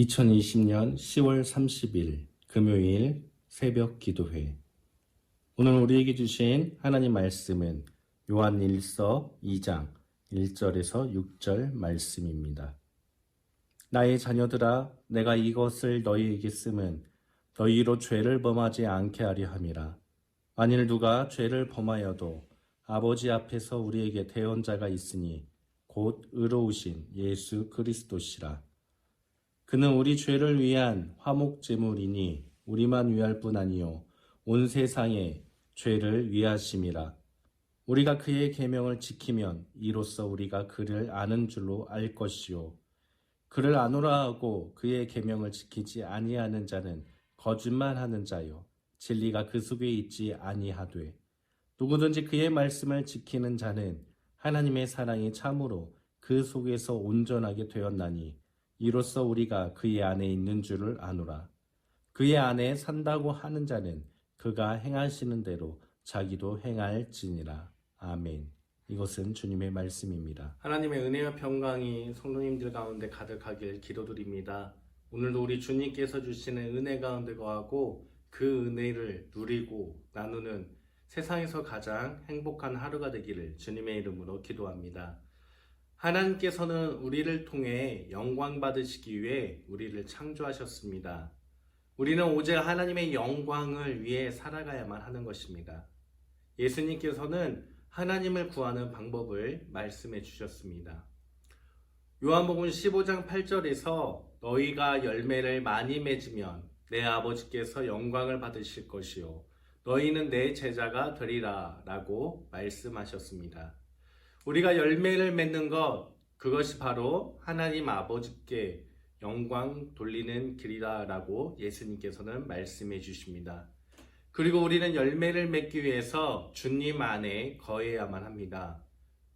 2020년 10월 30일 금요일 새벽 기도회. 오늘 우리에게 주신 하나님 말씀은 요한 1서 2장 1절에서 6절 말씀입니다. 나의 자녀들아, 내가 이것을 너희에게 쓰면 너희로 죄를 범하지 않게 하려 함이라. 만일 누가 죄를 범하여도 아버지 앞에서 우리에게 대언자가 있으니 곧 의로우신 예수 그리스도시라. 그는 우리 죄를 위한 화목제물이니 우리만 위할 뿐 아니요 온 세상의 죄를 위하심이라. 우리가 그의 계명을 지키면 이로써 우리가 그를 아는 줄로 알 것이요 그를 아노라 하고 그의 계명을 지키지 아니하는 자는 거짓말하는 자요 진리가 그 속에 있지 아니하되 누구든지 그의 말씀을 지키는 자는 하나님의 사랑이 참으로 그 속에서 온전하게 되었나니 이로써 우리가 그의 안에 있는 줄을 아노라. 그의 안에 산다고 하는 자는 그가 행하시는 대로 자기도 행할지니라. 아멘. 이것은 주님의 말씀입니다. 하나님의 은혜와 평강이 성도님들 가운데 가득하길 기도드립니다. 오늘도 우리 주님께서 주시는 은혜 가운데 거하고 그 은혜를 누리고 나누는 세상에서 가장 행복한 하루가 되기를 주님의 이름으로 기도합니다. 하나님께서는 우리를 통해 영광 받으시기 위해 우리를 창조하셨습니다. 우리는 오직 하나님의 영광을 위해 살아가야만 하는 것입니다. 예수님께서는 하나님을 구하는 방법을 말씀해 주셨습니다. 요한복음 15장 8절에서 너희가 열매를 많이 맺으면 내 아버지께서 영광을 받으실 것이요 너희는 내 제자가 되리라 라고 말씀하셨습니다. 우리가 열매를 맺는 것, 그것이 바로 하나님 아버지께 영광 돌리는 길이다 라고 예수님께서는 말씀해 주십니다. 그리고 우리는 열매를 맺기 위해서 주님 안에 거해야만 합니다.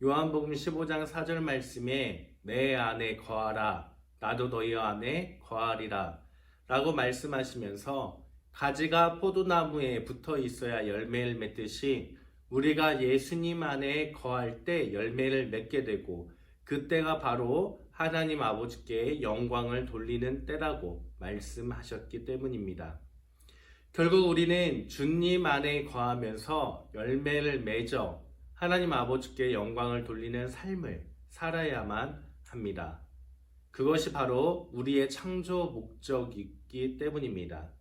요한복음 15장 4절 말씀에 내 안에 거하라, 나도 너희 안에 거하리라 라고 말씀하시면서 가지가 포도나무에 붙어 있어야 열매를 맺듯이 우리가 예수님 안에 거할 때 열매를 맺게 되고 그때가 바로 하나님 아버지께 영광을 돌리는 때라고 말씀하셨기 때문입니다. 결국 우리는 주님 안에 거하면서 열매를 맺어 하나님 아버지께 영광을 돌리는 삶을 살아야만 합니다. 그것이 바로 우리의 창조 목적이기 때문입니다.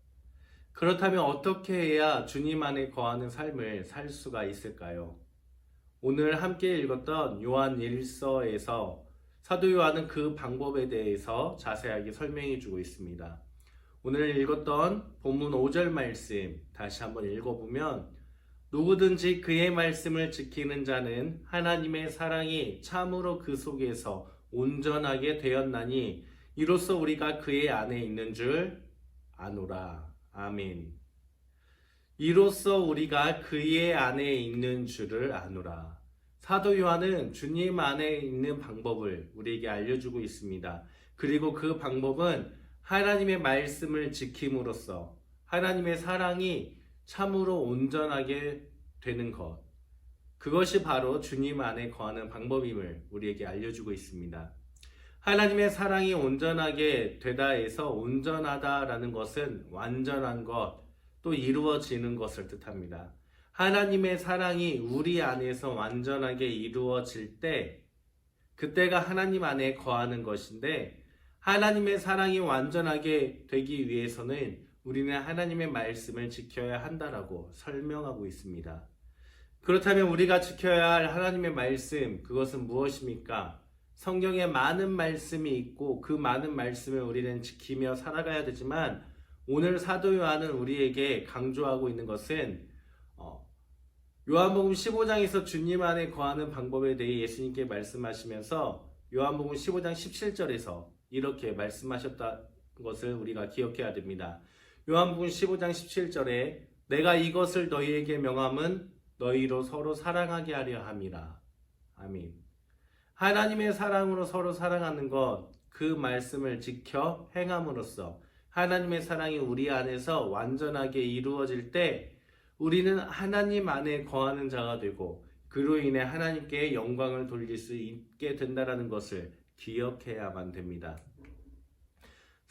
그렇다면 어떻게 해야 주님 안에 거하는 삶을 살 수가 있을까요? 오늘 함께 읽었던 요한 1서에서 사도 요한은 그 방법에 대해서 자세하게 설명해 주고 있습니다. 오늘 읽었던 본문 5절 말씀 다시 한번 읽어보면 누구든지 그의 말씀을 지키는 자는 하나님의 사랑이 참으로 그 속에서 온전하게 되었나니 이로써 우리가 그의 안에 있는 줄 아노라. 아멘. 이로써 우리가 그의 안에 있는 줄을 아노라. 사도 요한은 주님 안에 있는 방법을 우리에게 알려주고 있습니다. 그리고 그 방법은 하나님의 말씀을 지킴으로써 하나님의 사랑이 참으로 온전하게 되는 것. 그것이 바로 주님 안에 거하는 방법임을 우리에게 알려주고 있습니다. 하나님의 사랑이 온전하게 되다 해서 온전하다라는 것은 완전한 것, 또 이루어지는 것을 뜻합니다. 하나님의 사랑이 우리 안에서 완전하게 이루어질 때, 그때가 하나님 안에 거하는 것인데, 하나님의 사랑이 완전하게 되기 위해서는 우리는 하나님의 말씀을 지켜야 한다라고 설명하고 있습니다. 그렇다면 우리가 지켜야 할 하나님의 말씀, 그것은 무엇입니까? 성경에 많은 말씀이 있고 그 많은 말씀을 우리는 지키며 살아가야 되지만 오늘 사도 요한은 우리에게 강조하고 있는 것은 요한복음 15장에서 주님 안에 거하는 방법에 대해 예수님께 말씀하시면서 요한복음 15장 17절에서 이렇게 말씀하셨다는 것을 우리가 기억해야 됩니다. 요한복음 15장 17절에 내가 이것을 너희에게 명함은 너희로 서로 사랑하게 하려 함이라. 아멘. 하나님의 사랑으로 서로 사랑하는 것, 그 말씀을 지켜 행함으로써 하나님의 사랑이 우리 안에서 완전하게 이루어질 때 우리는 하나님 안에 거하는 자가 되고 그로 인해 하나님께 영광을 돌릴 수 있게 된다는 것을 기억해야만 됩니다.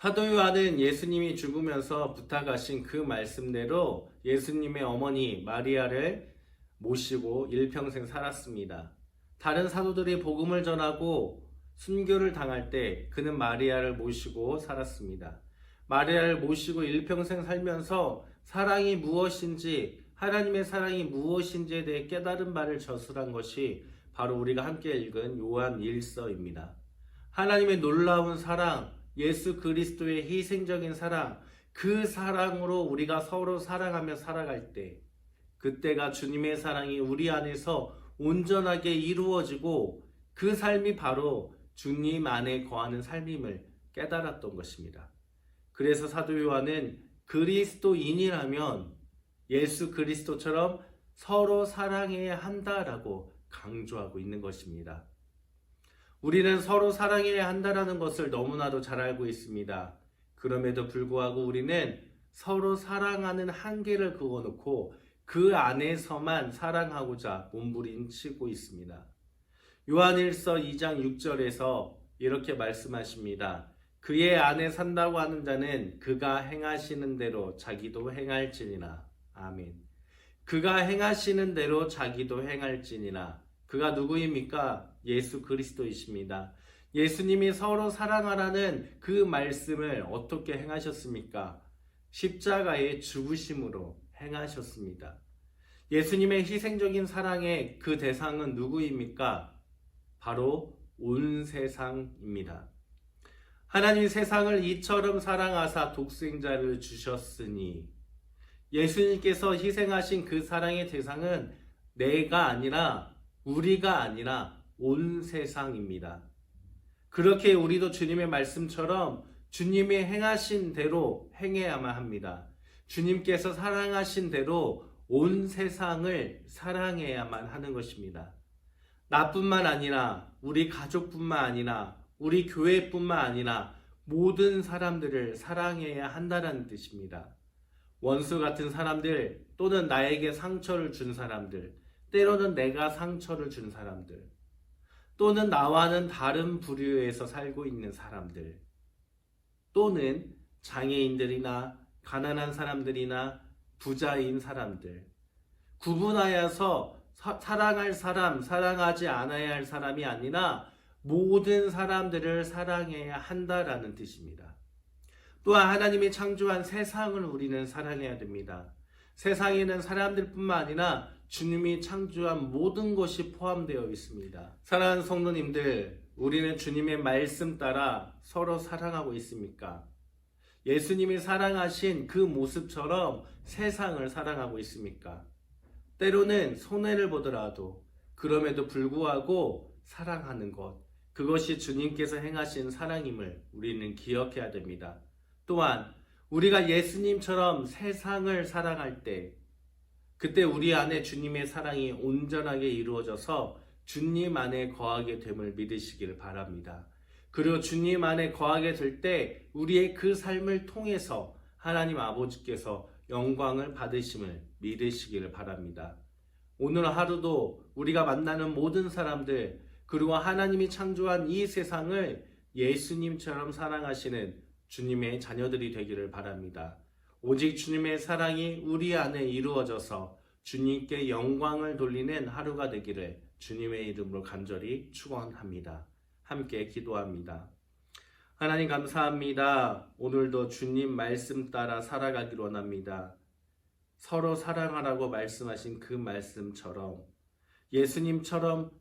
사도 요한은 예수님이 죽으면서 부탁하신 그 말씀대로 예수님의 어머니 마리아를 모시고 일평생 살았습니다. 다른 사도들이 복음을 전하고 순교를 당할 때 그는 마리아를 모시고 살았습니다. 마리아를 모시고 일평생 살면서 사랑이 무엇인지, 하나님의 사랑이 무엇인지에 대해 깨달은 바를 저술한 것이 바로 우리가 함께 읽은 요한 1서입니다. 하나님의 놀라운 사랑, 예수 그리스도의 희생적인 사랑, 그 사랑으로 우리가 서로 사랑하며 살아갈 때, 그때가 주님의 사랑이 우리 안에서 온전하게 이루어지고 그 삶이 바로 주님 안에 거하는 삶임을 깨달았던 것입니다. 그래서 사도 요한은 그리스도인이라면 예수 그리스도처럼 서로 사랑해야 한다라고 강조하고 있는 것입니다. 우리는 서로 사랑해야 한다는 것을 너무나도 잘 알고 있습니다. 그럼에도 불구하고 우리는 서로 사랑하는 한계를 그어놓고 그 안에서만 사랑하고자 몸부림치고 있습니다. 요한일서 2장 6절에서 이렇게 말씀하십니다. 그의 안에 산다고 하는 자는 그가 행하시는 대로 자기도 행할지니라. 아멘. 그가 행하시는 대로 자기도 행할지니라. 그가 누구입니까? 예수 그리스도이십니다. 예수님이 서로 사랑하라는 그 말씀을 어떻게 행하셨습니까? 십자가의 죽으심으로 행하셨습니다. 예수님의 희생적인 사랑의 그 대상은 누구입니까? 바로 온 세상입니다. 하나님 세상을 이처럼 사랑하사 독생자를 주셨으니, 예수님께서 희생하신 그 사랑의 대상은 내가 아니라, 우리가 아니라 온 세상입니다. 그렇게 우리도 주님의 말씀처럼 주님이 행하신 대로 행해야만 합니다. 주님께서 사랑하신 대로 온 세상을 사랑해야만 하는 것입니다. 나뿐만 아니라, 우리 가족뿐만 아니라, 우리 교회뿐만 아니라 모든 사람들을 사랑해야 한다는 뜻입니다. 원수 같은 사람들, 또는 나에게 상처를 준 사람들, 때로는 내가 상처를 준 사람들, 또는 나와는 다른 부류에서 살고 있는 사람들, 또는 장애인들이나 가난한 사람들이나 부자인 사람들, 구분하여서 사랑할 사람, 사랑하지 않아야 할 사람이 아니라 모든 사람들을 사랑해야 한다라는 뜻입니다. 또한 하나님이 창조한 세상을 우리는 사랑해야 됩니다. 세상에는 사람들뿐만 아니라 주님이 창조한 모든 것이 포함되어 있습니다. 사랑하는 성도님들, 우리는 주님의 말씀 따라 서로 사랑하고 있습니까? 예수님이 사랑하신 그 모습처럼 세상을 사랑하고 있습니까? 때로는 손해를 보더라도 그럼에도 불구하고 사랑하는 것, 그것이 주님께서 행하신 사랑임을 우리는 기억해야 됩니다. 또한 우리가 예수님처럼 세상을 사랑할 때, 그때 우리 안에 주님의 사랑이 온전하게 이루어져서 주님 안에 거하게 됨을 믿으시기를 바랍니다. 그리고 주님 안에 거하게 될 때 우리의 그 삶을 통해서 하나님 아버지께서 영광을 받으심을 믿으시기를 바랍니다. 오늘 하루도 우리가 만나는 모든 사람들, 그리고 하나님이 창조한 이 세상을 예수님처럼 사랑하시는 주님의 자녀들이 되기를 바랍니다. 오직 주님의 사랑이 우리 안에 이루어져서 주님께 영광을 돌리는 하루가 되기를 주님의 이름으로 간절히 축원합니다. 함께 기도합니다. 하나님 감사합니다. 오늘도 주님 말씀 따라 살아가기를 원합니다. 서로 사랑하라고 말씀하신 그 말씀처럼 예수님처럼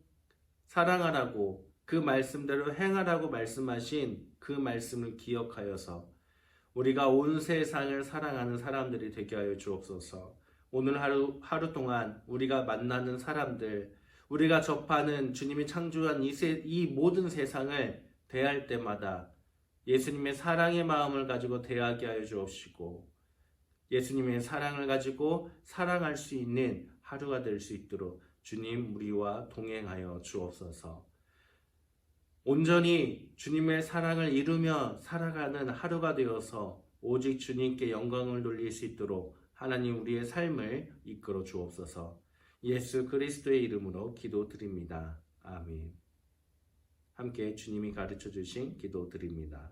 사랑하라고, 그 말씀대로 행하라고 말씀하신 그 말씀을 기억하여서 우리가 온 세상을 사랑하는 사람들이 되게 하여 주옵소서. 오늘 하루 동안 우리가 만나는 사람들, 우리가 접하는 주님이 창조한 이 모든 세상을 대할 때마다 예수님의 사랑의 마음을 가지고 대하게 하여 주옵시고, 예수님의 사랑을 가지고 사랑할 수 있는 하루가 될 수 있도록 주님 우리와 동행하여 주옵소서. 온전히 주님의 사랑을 이루며 살아가는 하루가 되어서 오직 주님께 영광을 돌릴 수 있도록 하나님 우리의 삶을 이끌어 주옵소서. 예수 그리스도의 이름으로 기도드립니다. 아멘. 함께 주님이 가르쳐 주신 기도드립니다.